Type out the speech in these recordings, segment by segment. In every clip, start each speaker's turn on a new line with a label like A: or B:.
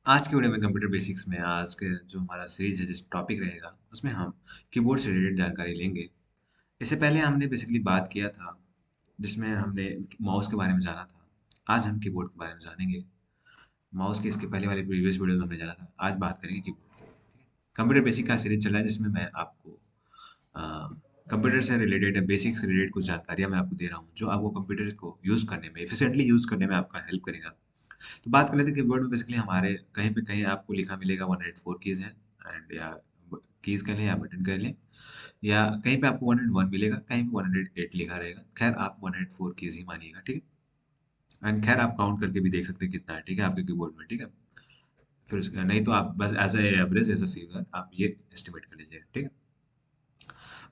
A: आज के वीडियो में कंप्यूटर बेसिक्स में आज के जो हमारा सीरीज है जिस टॉपिक रहेगा उसमें हम कीबोर्ड से रिलेटेड जानकारी लेंगे। इससे पहले हमने बेसिकली बात किया था जिसमें हमने माउस के बारे में जाना था। आज हम कीबोर्ड के बारे में जानेंगे। माउस के इसके पहले वाले प्रीवियस वीडियो में हमने जाना था। आज बात करेंगे कीबोर्ड। कंप्यूटर बेसिक का सीरीज चल रहा है जिसमें मैं आपको कंप्यूटर से रिलेटेड बेसिक से रिलेटेड कुछ जानकारियां मैं आपको दे रहा हूँ जो आपको कंप्यूटर को यूज़ करने में एफिशिएंटली यूज़ करने में आपका हेल्प करेगा। तो बात कर लेते हैं कीबोर्ड में बेसिकली हमारे कहीं पे कहीं आपको लिखा मिलेगा 104 कीज हैं एंड या कीज कह लें या बटन कह लें या कहीं पे आपको 101 मिलेगा कहीं पे 108 लिखा रहेगा। खैर आप 104 कीज ही मानिएगा, ठीक है। एंड खैर आप काउंट करके भी देख सकते हैं कितना है, ठीक है, आपके कीबोर्ड में, ठीक है। फिर उसका नहीं तो आप बस as a average as a figure आप ये एस्टिमेट कर लीजिएगा, ठीक है।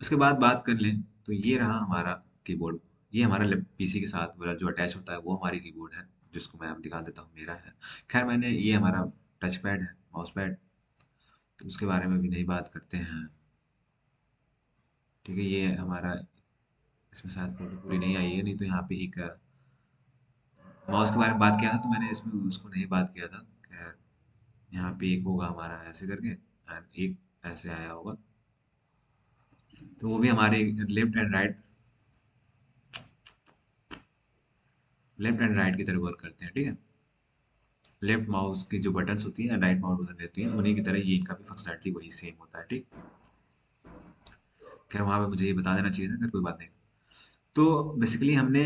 A: उसके बाद बात कर लें तो ये रहा हमारा कीबोर्ड। ये हमारा पीसी के साथ वाला जो अटैच होता है वो हमारी कीबोर्ड है जिसको मैं अब दिखा देता हूँ मेरा है। खैर मैंने ये हमारा टच पैड है, माउस पैड, तो उसके बारे में भी नहीं बात करते हैं, ठीक है। ये हमारा इसमें शायद फोटो पूरी नहीं आई है, नहीं तो यहाँ पे एक माउस के बारे में बात किया था तो मैंने इसमें उसको नहीं बात किया था। खैर यहाँ पे एक होगा हमारा ऐसे करके एंड एक ऐसे आया होगा, तो वो भी हमारे लेफ्ट एंड राइट की तरह वर्क करते हैं, ठीक है। लेफ्ट माउस की जो बटन्स होती हैं राइट माउस बटन रहती हैं उन्हीं की तरह ये इनका भी फंक्शनैलिटी वही सेम होता है, ठीक। खैर वहाँ पे मुझे ये बता देना चाहिए था, खैर कोई बात नहीं। तो बेसिकली हमने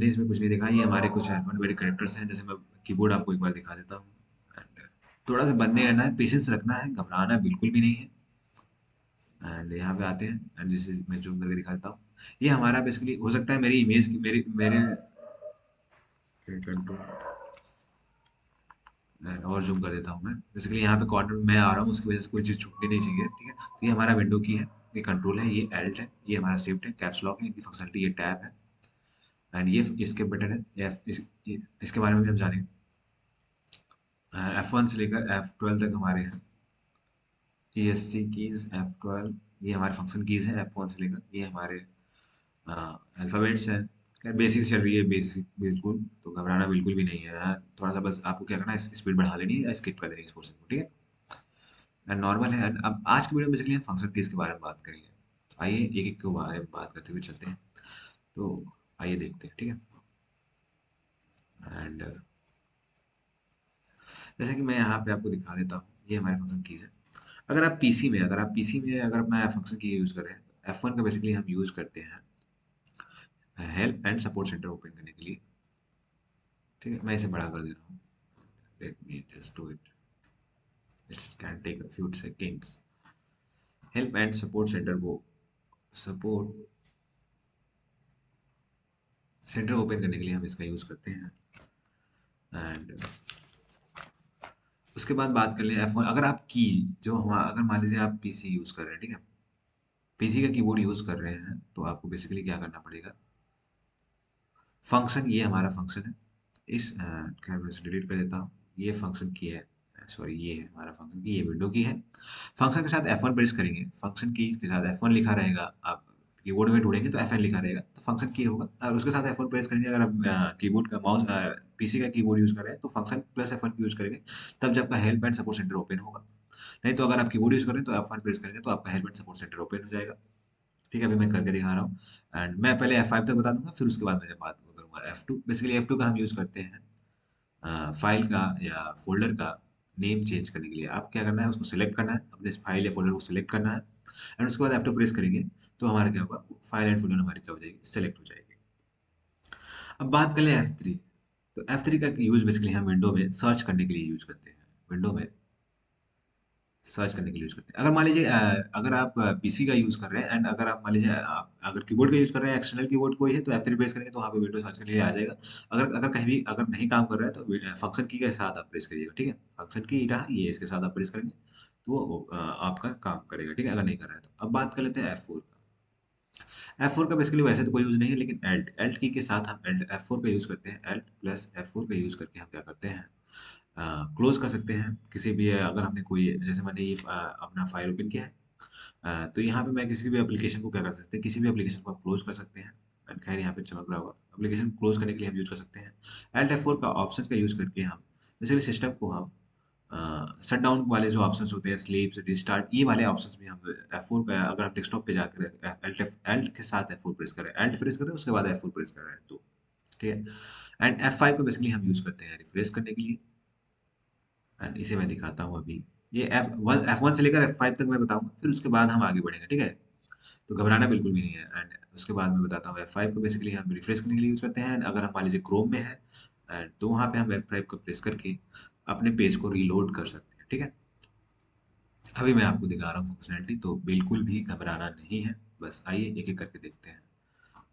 A: इसमें कुछ नहीं देखा। ये हमारे कुछ अल्फाबेटिक कैरेक्टर्स हैं। जैसे मैं कीबोर्ड आपको एक बार दिखा देता हूँ। And थोड़ा सा बंदे रहना है, पेशेंस रखना है, घबराना बिल्कुल भी नहीं है। एंड यहाँ पे आते हैं एंड जिसे मैं जूम करके दिखा देता हूँ। ये हमारा बेसिकली हो सकता है मेरी इमेज की मेरे मेरे कंट्रोल और जूम कर देता हूँ मैं। बेसिकली यहाँ पे कॉर्नर में मैं आ रहा हूँ उसकी वजह से कोई चीज़ छूटनी नहीं चाहिए, ठीक है। तो ये हमारा विंडो की है, ये कंट्रोल है, ये एल्ट है, ये हमारा शिफ्ट है, कैप्स लॉक है, इनकी फंक्शनलिटी ये टैब है एंड ये इसके बटन है। इसके बारे में भी हम जानेंगे। F1 से लेकर F12 तक हमारे हैं। ESC कीज F12 ये हमारे फंक्शन कीज हैं। F1 से लेकर ये हमारे अल्फाबेट्स हैं। खैर बेसिक्स चल रही है, बेसिक बिल्कुल, तो घबराना बिल्कुल भी नहीं है। थोड़ा सा बस आपको क्या करना है, स्पीड बढ़ा लेनी है या स्किप कर देनी है इस पोर्शन को, ठीक है। एंड नॉर्मल है। एंड अब आज की वीडियो में बेसिकली हम फंक्शन कीज के बारे में बात करेंगे। आइए एक एक के बारे में बात करते हुए चलते हैं। तो आइए देखते हैं, ठीक है। एंड जैसे कि मैं यहाँ पे आपको दिखा देता हूँ, ये हमारे फंक्शन कीज है। अगर आप पीसी में अगर अपना फंक्शन की यूज कर रहे हैं तो F1 का बेसिकली हम यूज करते हैं help and support centre open करने के लिए, ठीक है। मैं इसे बड़ा कर दे रहा हूँ। Let me just do it, it's can take a few seconds. Help and support centre को सपोर्ट सेंटर ओपन करने के लिए हम इसका यूज करते हैं। एंड उसके बाद बात कर ले F1। अगर आप की जो हम अगर मान लीजिए आप पीसी यूज कर रहे हैं, ठीक है, पीसी का कीबोर्ड यूज कर रहे हैं तो आपको बेसिकली क्या करना पड़ेगा। फंक्शन ये हमारा फंक्शन है। खैर मैं इसे डिलीट कर देता हूँ। ये फंक्शन की है, सॉरी ये है हमारा फंक्शन की, ये विंडो की है। फंक्शन के साथ F1 प्रेस करेंगे, फंक्शन की के साथ F1 लिखा रहेगा। आप कीबोर्ड में ढूंढेंगे तो FN लिखा रहेगा, तो फंक्शन की होगा। और उसके साथ F1 प्रेस करेंगे अगर आप कीबोर्ड का माउस पीसी का कीबोर्ड यूज कर रहे हैं तो फंक्शन प्लस F1 यूज करेंगे, तब जब आपका help and support centre open होगा। नहीं तो अगर आप कीबोर्ड यूज कर रहे हैं तो F1 प्रेस करेंगे तो आपका help and support centre open हो जाएगा, ठीक है। अभी मैं करके दिखा रहा हूँ। एंड मैं पहले F5 तक बता दूंगा, फिर उसके बाद मैं जब बात करूंगा F2। बेसिकली F2 का हम यूज करते हैं फाइल का या फोल्डर का नेम चेंज करने के लिए। आप क्या करना है, उसको सिलेक्ट करना है, अपने फाइल या फोल्डर को सिलेक्ट करना है एंड उसके बाद F2 प्रेस करेंगे तो हमारा क्या होगा, फाइल एंड फोल्डर हमारी क्या हो जाएगी, सिलेक्ट हो जाएगी। अब बात कर ले F3। तो F3 का यूज बेसिकली हम विंडो में सर्च करने के लिए यूज करते हैं। विंडो में सर्च करने के लिए यूज करते हैं। अगर मान लीजिए अगर आप पीसी का यूज कर रहे हैं एंड अगर आप मान लीजिए आप अगर कीबोर्ड का यूज कर रहे हैं, एक्सटर्नल कीबोर्ड कोई है तो F3 प्रेस करेंगे तो वहाँ पे विंडो सर्च के लिए आ जाएगा। अगर अगर कहीं भी अगर नहीं काम कर रहा है तो फंक्शन की के साथ आप प्रेस करिएगा, ठीक है। फंक्शन की रहा ये, इसके साथ आप प्रेस करेंगे तो वो आपका काम करेगा, ठीक है। अगर नहीं कर रहा है तो अब बात कर लेते हैं F4 का। F4 का बेसिकली वैसे तो कोई यूज नहीं है, लेकिन एल्ट एल्ट की के साथ हम एल्ट F4 का यूज करते हैं। एल्ट प्लस F4 का यूज करके हम क्या करते हैं, क्लोज कर सकते हैं किसी भी अगर हमने कोई जैसे मैंने ये अपना फाइल ओपन किया है। तो यहाँ पे मैं किसी भी एप्लीकेशन को क्या कर सकते हैं, किसी भी एप्लीकेशन को आप क्लोज कर सकते हैं। एंड खैर यहाँ पे चमक रहा होगा, एप्लीकेशन क्लोज करने के लिए हम यूज कर सकते हैं Alt F4 का ऑप्शन का यूज करके हम बेसिकली सिस्टम को हम शट डाउन वाले जो ऑप्शंस होते हैं, स्लीप, रिस्टार्ट, ये वाले ऑप्शंस भी हम F4 पे, अगर आप डेस्कटॉप पे जाकर Alt के साथ F4 प्रेस करें, Alt प्रेस करें उसके बाद F4 प्रेस करें तो ठीक है। एंड F5 को बेसिकली हम यूज करते हैं रिफ्रेश करने के लिए। एंड इसे मैं दिखाता हूँ अभी। ये F1 से लेकर F5 तक मैं बताऊंगा, फिर उसके बाद हम आगे बढ़ेंगे, ठीक है। तो घबराना बिल्कुल भी नहीं है। एंड उसके बाद मैं बताता हूँ F5 को बेसिकली हम रिफ्रेश करने के लिए यूज करते हैं। एंड अगर हम मान लीजिए क्रोम में है तो वहाँ पे हम F5 को प्रेस करके अपने पेज को रीलोड कर सकते हैं, ठीक है। अभी मैं आपको दिखा रहा हूँ फंक्शनैलिटी, तो बिल्कुल भी घबराना नहीं है। बस आइए एक एक करके देखते हैं।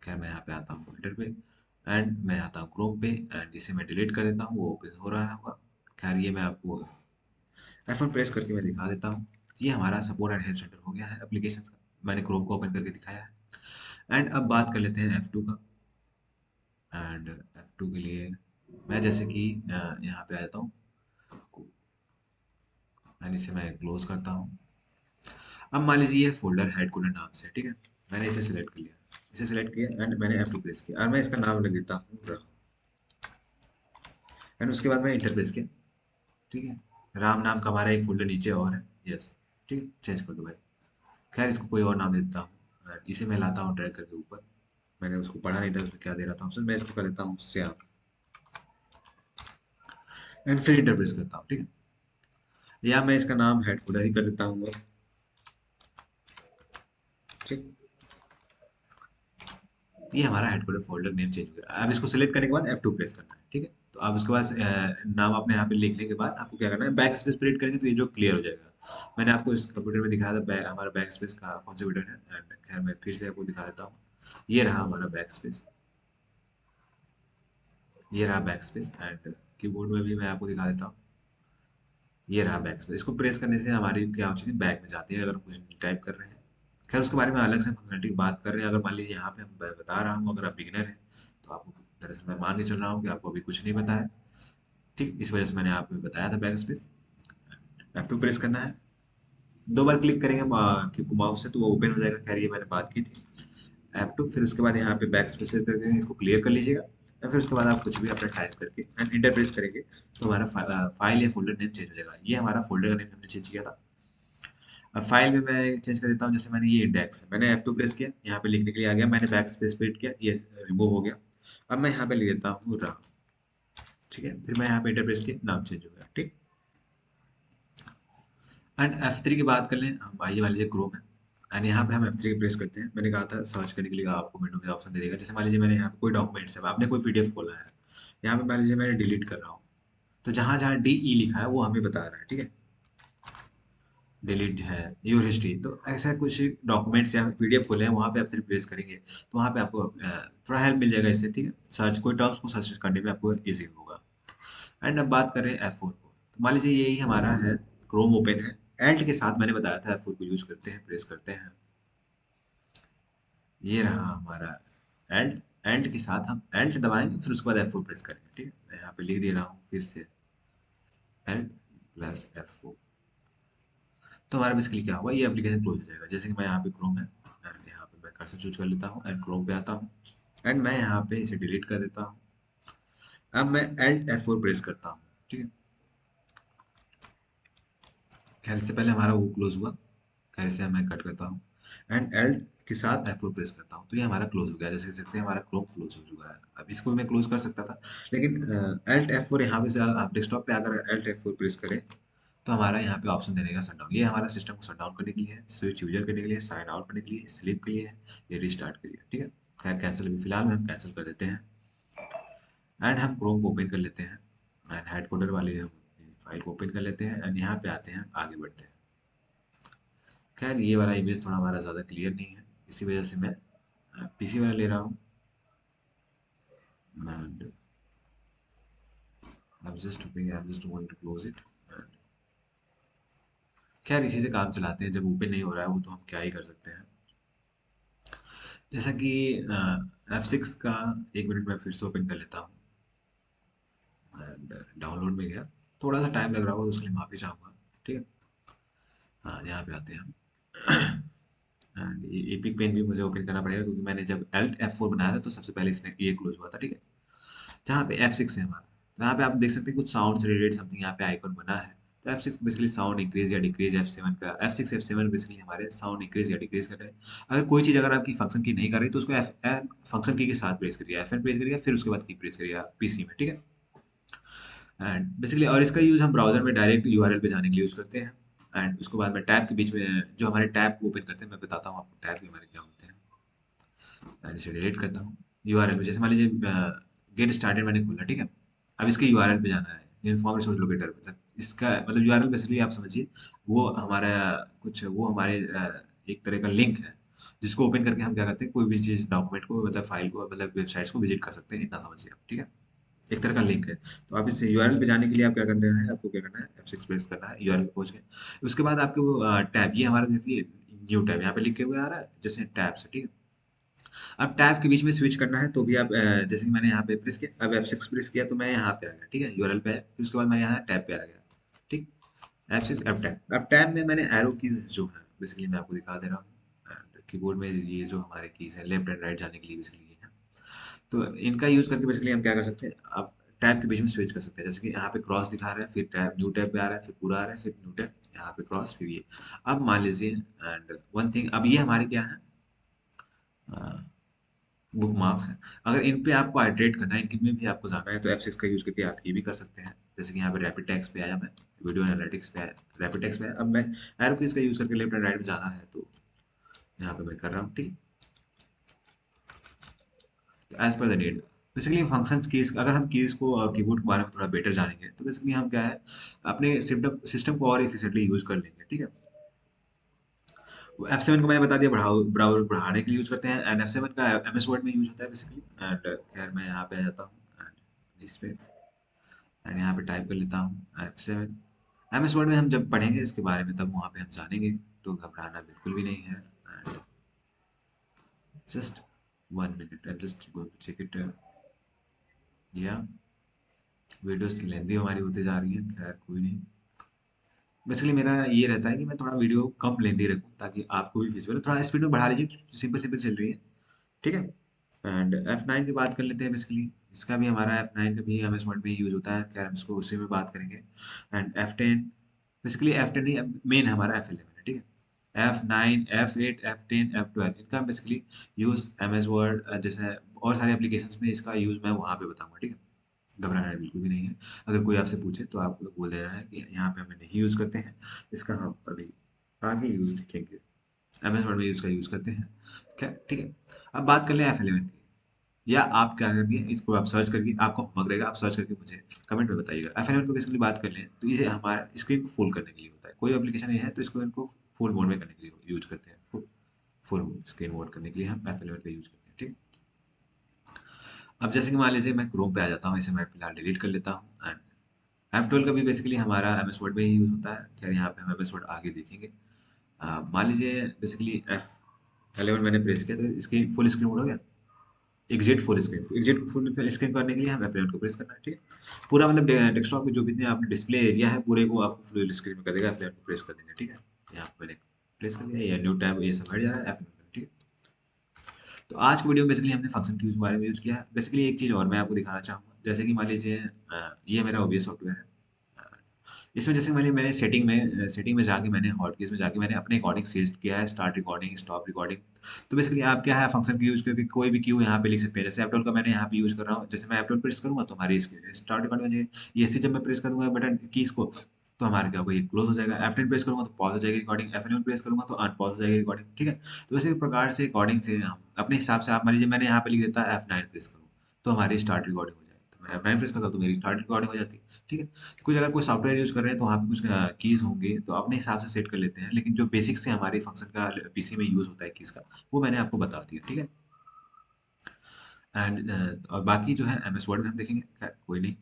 A: खैर मैं यहाँ पे आता हूँ कंप्यूटर पे, एंड मैं आता हूँ क्रोम पे, एंड इसे मैं डिलीट कर देता हूँ, वो ओपन हो रहा होगा। खैर ये मैं आपको F1 प्रेस करके मैं दिखा देता हूँ। ये हमारा सपोर्ट एंड हेल्प सेंटर हो गया है एप्लीकेशन का। मैंने क्रोम को ओपन करके दिखाया है। एंड अब बात कर लेते हैं F2 का। एंड F2 के लिए मैं जैसे कि यहाँ पे आ जाता हूँ, एंड इसे मैं क्लोज करता हूँ। अब मान लीजिए ये फोल्डर हेडक्वार्टर नाम से है, ठीक है। मैंने इसे सिलेक्ट कर लिया, इसे सिलेक्ट किया एंड मैंने F2 प्रेस किया, और मैं इसका नाम लिख देता हूँ, एंड उसके बाद मैं इंटर प्रेस किया, ठीक है। राम नाम का हमारा एक फोल्डर नीचे और है, यस, ठीक है, चेंज कर दो भाई। खैर इसको कोई और नाम दे देता हूँ, इसे मैं लाता हूँ ड्रैग करके ऊपर। मैंने उसको पढ़ा नहीं था उसमें क्या दे रहा था ऑप्शन, मैं इसको कर देता हूँ श्याम, एंड फिर इंटर प्रेस करता हूँ, ठीक है। या मैं इसका नाम हेडक्वार्टर ही कर देता हूँ, ठीक। ये हमारा हेडक्वार्टर फोल्डर नेम चेंज हो गया। अब इसको सिलेक्ट करने के बाद F2 प्रेस करना है, ठीक है। तो आप उसके बाद नाम अपने यहाँ पे लिखने के बाद आपको क्या करना है, बैक स्पेस प्रिंट करेंगे तो ये जो क्लियर हो जाएगा। मैंने आपको इस कंप्यूटर में दिखाया था हमारा बैक स्पेस का कौन सा बटन है, एंड खैर मैं फिर से आपको दिखा देता हूँ। ये रहा हमारा बैक स्पेस, ये रहा बैक स्पेस, एंड कीबोर्ड में भी मैं आपको दिखा देता हूँ। ये रहा बैक स्पेस, इसको प्रेस करने से हमारी क्या होती है, बैक में जाती है अगर हम कुछ टाइप कर रहे हैं। खैर उसके बारे में अलग से फंक्शनलिटी की बात कर रहे हैं। अगर मान लीजिए यहाँ पे मैं बता रहा हूँ, अगर आप बिगिनर हैं तो आपको, दरअसल मैं मान के चल रहा हूँ कि आपको अभी कुछ नहीं पता है, ठीक। इस वजह से मैंने आपको बताया था बैक स्पेस। F2 प्रेस करना है, दो बार क्लिक करेंगे माउस से तो वो ओपन हो जाएगा। खैर ये मैंने बात की थी। F2, फिर उसके बाद यहाँ पे बैक स्पेस करके इसको क्लियर कर लीजिएगा, या फिर उसके बाद आप कुछ भी अपना टाइप करके एंड इंटर प्रेस करेंगे तो हमारा फाइल या फोल्डर नेम चेंज हो जाएगा। ये हमारा फोल्डर का नेम हमने चेंज किया था। अब फाइल में मैं चेंज कर देता हूँ, जैसे मैंने ये इंडेक्स है, मैंने F2 प्रेस किया, यहाँ पे लिखने के लिए आ गया, मैंने बैक स्पेस पे किया, ये रिमूव हो गया। अब मैं यहाँ पे लिख देता हूँ राम, ठीक है। फिर मैं यहाँ पे इंटर प्रेस किया, नाम चेंज हो गया, ठीक। एंड F3 की बात कर लें हम, आइए मान लीजिए क्रोम है, एंड यहाँ पे हम F3 प्रेस करते हैं। मैंने कहा था सर्च करने के लिए आपको विंडो में ऑप्शन दे देगा। जैसे मान लीजिए मैंने यहाँ पे कोई डॉक्यूमेंट्स है, आपने कोई पीडीएफ खोला है, यहाँ पे मान लीजिए मैंने डिलीट कर रहा हूँ, तो जहाँ जहाँ DE लिखा है वो हमें बता रहा है, ठीक है। डिलीट है, योर हिस्ट्री, तो ऐसा कुछ डॉक्यूमेंट्स या पीडीएफ खोले हैं, वहाँ पे आप फिर प्रेस करेंगे तो वहाँ पे आपको थोड़ा हेल्प मिल जाएगा इससे, ठीक है। सर्च कोई टर्म्स को सर्च करने में आपको इजी होगा। एंड अब बात करें F4 को, तो मान लीजिए यही हमारा है, क्रोम ओपन है, एल्ट के साथ मैंने बताया था F4 को यूज करते हैं, प्रेस करते हैं। ये रहा हमारा एल्ट, एल्ट के साथ हम एल्ट दबाएंगे, फिर उसके बाद F4 प्रेस करेंगे, ठीक है। मैं यहाँ पे लिख दे रहा हूँ फिर से, एल्ट प्लस F4, तो हमारा बेसिकली क्या होगा, ये एप्लीकेशन क्लोज हो जाएगा। जैसे कि मैं यहाँ पे क्रोम है, एंड यहाँ पे मैं कर्सर चूज कर लेता हूँ एंड क्रोम पे आता हूँ, एंड मैं यहाँ पे इसे डिलीट कर देता हूँ। अब मैं एल्ट F4 प्रेस करता हूँ, ठीक है। खैर इससे पहले हमारा वो क्लोज हुआ। खैर इसे मैं कट करता हूँ, एंड एल्ट के साथ F4 प्रेस करता हूँ, तो ये हमारा क्लोज हो गया। जैसे देख सकते हैं हमारा क्रोम क्लोज हो चुका है। अब इसको मैं क्लोज कर सकता था, लेकिन एल्ट F4 यहाँ पे से आप डेस्कटॉप पे अगर एल्ट F4 प्रेस करें तो हमारा यहाँ पे ऑप्शन देने का शट डाउन, ये हमारा सिस्टम को शट डाउन करने के लिए है, स्विच यूजर करने के लिए, साइन आउट करने के लिए, स्लीप के लिए है, ये रिस्टार्ट के लिए, ठीक है। खैर कैंसिल, अभी फिलहाल में हम कैंसिल कर देते हैं, एंड हम क्रोम को ओपन कर लेते हैं, एंड हेडक्वार्टर वाली हम फाइल को ओपन कर लेते हैं, एंड यहाँ पे आते हैं, आगे बढ़ते हैं। खैर ये वाला इमेज थोड़ा हमारा ज़्यादा क्लियर नहीं है, इसी वजह से मैं पीसी वाला ले रहा हूँ, and I'm just going to close it। खैर इसी से काम चलाते हैं, जब ओपन नहीं हो रहा है वो तो हम क्या ही कर सकते हैं। जैसा कि F6 का, एक मिनट में फिर से ओपन कर लेता हूँ, एंड डाउनलोड में गया, थोड़ा सा टाइम लग रहा होगा तो उसके लिए माफी चाहूँगा, ठीक है। हाँ यहाँ पे आते हैं हम, एंड ये एपिक पेन भी मुझे ओपन करना पड़ेगा, क्योंकि मैंने जब Alt F4 बनाया था तो सबसे पहले इसने ये क्लोज हुआ था, ठीक है। जहाँ पे F6 है हमारा, तो यहाँ पे आप देख सकते हैं कुछ साउंड से रिलेटेड समथिंग यहाँ पे आइकन बना है, तो F6 बेसिकली साउंड इंक्रीज या डिक्रीज, F7 का F6 F7 बेसिकली हमारे साउंड इंक्रीज या डिक्रीज कर रहे हैं। अगर कोई चीज़ अगर आपकी फंक्शन की नहीं कर रही तो उसको फंक्शन की के साथ प्रेस करिए, F7 प्रेस करिए, फिर उसके बाद की प्रेस करिए पीसी में, ठीक है। एंड बेसिकली और इसका यूज़ हम ब्राउजर में डायरेक्ट यूआरएल पे जाने के लिए यूज़ करते हैं। एंड उसके बाद में टैब के बीच में जो हमारे टैब ओपन करते हैं, मैं बताता हूँ आपको टैब भी हमारे क्या होते हैं। एंड इसे डिलीट करता हूँ। यूआरएल पे जैसे मान लीजिए गेट स्टार्टेड मैंने खोला, ठीक है। अब इसके यूआरएल पे जाना है, यूनिफॉर्म रिसोर्स लोकेटर पे। इसका मतलब यूआरएल बेसिकली आप समझिए वो हमारा कुछ वो हमारे एक तरह का लिंक है, जिसको ओपन करके हम क्या करते हैं, कोई भी चीज़ डॉक्यूमेंट को मतलब फाइल को मतलब वेबसाइट्स को विजिट कर सकते हैं, इतना समझिए आप, ठीक है। एक तरह का लिंक है। तो आप इस यूआरएल पे जाने के लिए आप क्या करना है, आपको क्या करना है, F6 प्रेस करना है, यूआरएल पे पहुंच गए। उसके बाद आपको टैब, ये हमारा देखिए न्यू टैब यहाँ पे लिखे हुए आ रहा है जैसे टैब से, ठीक है। अब टैब के बीच में स्विच करना है तो भी आप जैसे कि मैंने यहाँ पे प्रेस किया, अब F6 प्रेस किया तो मैं यहाँ पे आ गया, ठीक है, यूआरएल पे है। फिर उसके बाद मैं यहाँ टैब पे आ गया, ठीक। F6 अब टैब, अब टैब में मैंने एरो कीज जो है बेसिकली मैं आपको दिखा दे रहा हूँ। एंड कीबोर्ड में ये जो हमारे कीज है लेफ्ट एंड राइट जाने के लिए बेसिकली ये है। तो इनका यूज करके बेसिकली हम क्या कर सकते हैं, आप टैब के बीच में स्विच कर सकते हैं। जैसे कि यहाँ पे क्रॉस दिखा रहा है, फिर टैब न्यू टैब पे आ रहा है, फिर पूरा आ रहा है, फिर न्यू टैब, यहाँ पे क्रॉस, फिर ये। अब मान लीजिए एंड वन थिंग, अब ये हमारे क्या है, बुक मार्क्स हैं। अगर इन पे आपको आइटरेट करना है, इनके में भी आपको जाना है, तो F6 का यूज करके आप ये भी कर सकते हैं। जैसे कि यहाँ पे रैपिड टेक्स्ट पे आया मैं, वीडियो एनालिटिक्स पे आया, रैपिड टेक्स्ट पे आया। अब मैं एरो कीज का यूज करके लेफ्ट एंड राइट में जाना है तो यहाँ पे मैं कर रहा हूँ, ठीक। As per the need, basically functions keys, अगर हम कीज को और कीबोर्ड के बारे में थोड़ा बेटर जानेंगे तो बेसिकली हम क्या है, अपने सिस्टम सिस्टम को और इफिशिएंटली यूज कर लेंगे, ठीक है। F7 को मैंने बता दिया बढ़ाने के लिए यूज करते हैं। एंड F7 का MS वर्ड में यूज होता है बेसिकली। एंड खैर मैं यहाँ पे आ जाता हूँ एंड इस पे, एंड यहाँ पे टाइप कर लेता हूँ F7। MS वर्ड में हम जब पढ़ेंगे इसके बारे में तब वहाँ पे हम जानेंगे, तो घबराना बिल्कुल भी नहीं है। And just 1 minute, I'm just going to check it, या वीडियोस लेंदी हमारी होती जा रही है, खैर कोई नहीं। बेसिकली मेरा ये रहता है कि मैं थोड़ा वीडियो कम लेंदी रखूँ ताकि आपको भी विजुअल थोड़ा स्पीड में बढ़ा लीजिए, सिंपल सिंपल चल रही है, ठीक है। एंड F9 की बात कर लेते हैं बेसिकली। इसका भी हमारा F9 का भी MS वर्ड में यूज होता है, खैर हम इसको उसी में बात करेंगे। And F10, basically F10 he main हमारा F11 है, ठीक है। F9, F8, F10, F12 इनका बेसिकली यूज MS वर्ड जैसे और सारे एप्लीकेशंस में इसका यूज मैं वहाँ पे बताऊंगा, ठीक है। घबराना बिल्कुल भी नहीं है। अगर कोई आपसे पूछे तो आप बोल देना है कि यहाँ पे हम नहीं यूज करते हैं, इसका हम अभी आगे यूज लिखेंगे, MS वर्ड में इसका यूज करते हैं, क्या, ठीक है। अब बात कर लें F11 की, या आप क्या करिए, इसको आप सर्च करके, आपको होमवर्क रहेगा, आप सर्च करके मुझे कमेंट में बताइएगा। F11 को बेसिकली बात कर लें तो ये हमारा स्क्रीन को फुल करने के लिए होता है। कोई एप्लीकेशन ये है तो इसको इनको फुल मोड में करने के लिए यूज करते हैं, फुल स्क्रीन मोड करने के लिए हम F11 का यूज करते हैं, ठीक। अब जैसे कि मान लीजिए मैं क्रोम पे आ जाता हूँ, इसे मैं फिलहाल डिलीट कर लेता हूँ। एंड F12 का भी बेसिकली हमारा MS वर्ड में ही यूज होता है, खैर यहाँ पे हम MS वर्ड आगे देखेंगे। मान लीजिए बेसिकली F11 मैंने प्रेस किया तो इसकी फुल स्क्रीन मोड हो गया। एग्जिट फुल स्क्रीन करने के लिए हम F11 को प्रेस करना है, ठीक है। पूरा मतलब डेस्कटॉप में जो भी आपने डिस्प्ले एरिया है पूरे को आपको फुल स्क्रीन में कर देगा, F11 को प्रेस कर देंगे, ठीक है। यहाँ पे मैंने प्रेस कर दिया, ये न्यू टैब ये सब हट जा रहा है F11, ठीक है। तो आज की वीडियो में बेसिकली हमने फंक्शन कीज के बारे में यूज किया है। बेसिकली एक चीज़ और मैं आपको दिखाना चाहूँगा, जैसे कि मान लीजिए ये मेरा OBS सॉफ्टवेयर है। अ, इसमें जैसे मैंने सेटिंग में जाके मैंने हॉटकीज में जाके मैंने अपने अकॉर्डिंग सेट किया है, स्टार्ट रिकॉर्डिंग, स्टॉप रिकॉर्डिंग। तो बेसिकली आप क्या है, फंक्शन की यूज करके कोई भी क्यू यहाँ पे लिख सकते हैं। जैसे F12 का मैंने यहाँ पे यूज कर रहा हूँ, जैसे मैं F12 प्रेस करूंगा तो हमारी स्टार्ट रिकॉर्डिंग हो जाएगी। ये ऐसे जब मैं प्रेस करूंगा बटन कीज को तो हमारा क्या होगा, ये क्लोज हो जाएगा। F10 प्रेस करूंगा तो पॉज हो जाएगी रिकॉर्डिंग, F11 प्रेस करूंगा तो अनपॉज हो जाएगी रिकॉर्डिंग, ठीक है। तो इसी प्रकार से अकॉर्डिंग से हम अपने हिसाब से, आप मान लीजिए मैंने यहाँ पे लिख देता F9 प्रेस करूँ तो हमारी स्टार्ट रिकॉर्डिंग हो जाएगी, तो मैं F9 प्रेस करता हूँ तो मेरी स्टार्ट रिकॉर्डिंग हो जाती है, ठीक है। तो कुछ अगर कोई सॉफ्टवेयर यूज कर रहे हैं तो वहाँ पे कुछ कीज होंगे तो अपने हिसाब से सेट कर लेते हैं, लेकिन जो बेसिक से हमारी फंक्शन का पीसी में यूज होता है कीज का, वो मैंने आपको बता दिया, ठीक है। एंड और बाकी जो है MS वर्ड में हम देखेंगे, खैर कोई नहीं,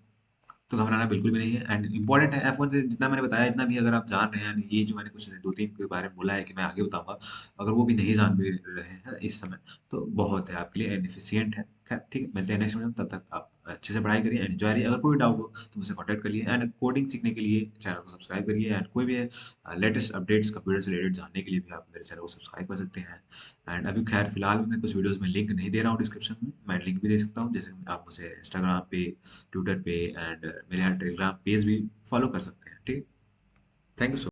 A: तो घबराना बिल्कुल भी नहीं है। एंड इंपॉर्टेंट है F1 से जितना मैंने बताया, इतना भी अगर आप जान रहे हैं, ये जो मैंने कुछ दो तीन के बारे में बोला है कि मैं आगे बताऊंगा, अगर वो भी नहीं जान भी रहे हैं इस समय, तो बहुत है आपके लिए एनिफिशियंट है। खैर ठीक है, मिलते हैं नेक्स्ट वीडियो में, तब तक आप अच्छे से पढ़ाई करिए, एंजॉय करिए। अगर कोई डाउट हो तो मुझसे कॉन्टैक्ट करिए। एंड कोडिंग सीखने के लिए चैनल को सब्सक्राइब करिए। एंड कोई भी लेटेस्ट अपडेट्स कंप्यूटर से रिलेटेड जानने के लिए भी आप मेरे चैनल को सब्सक्राइब कर सकते हैं। एंड अभी खैर फिलहाल मैं कुछ वीडियोस में लिंक नहीं दे रहा हूँ डिस्क्रिप्शन में, मैं लिंक भी दे सकता हूँ, जैसे आप मुझे इंस्टाग्राम पे, ट्विटर पे, एंड मेरे यहाँ टेलीग्राम पेज भी फॉलो कर सकते हैं, ठीक है। Thank you so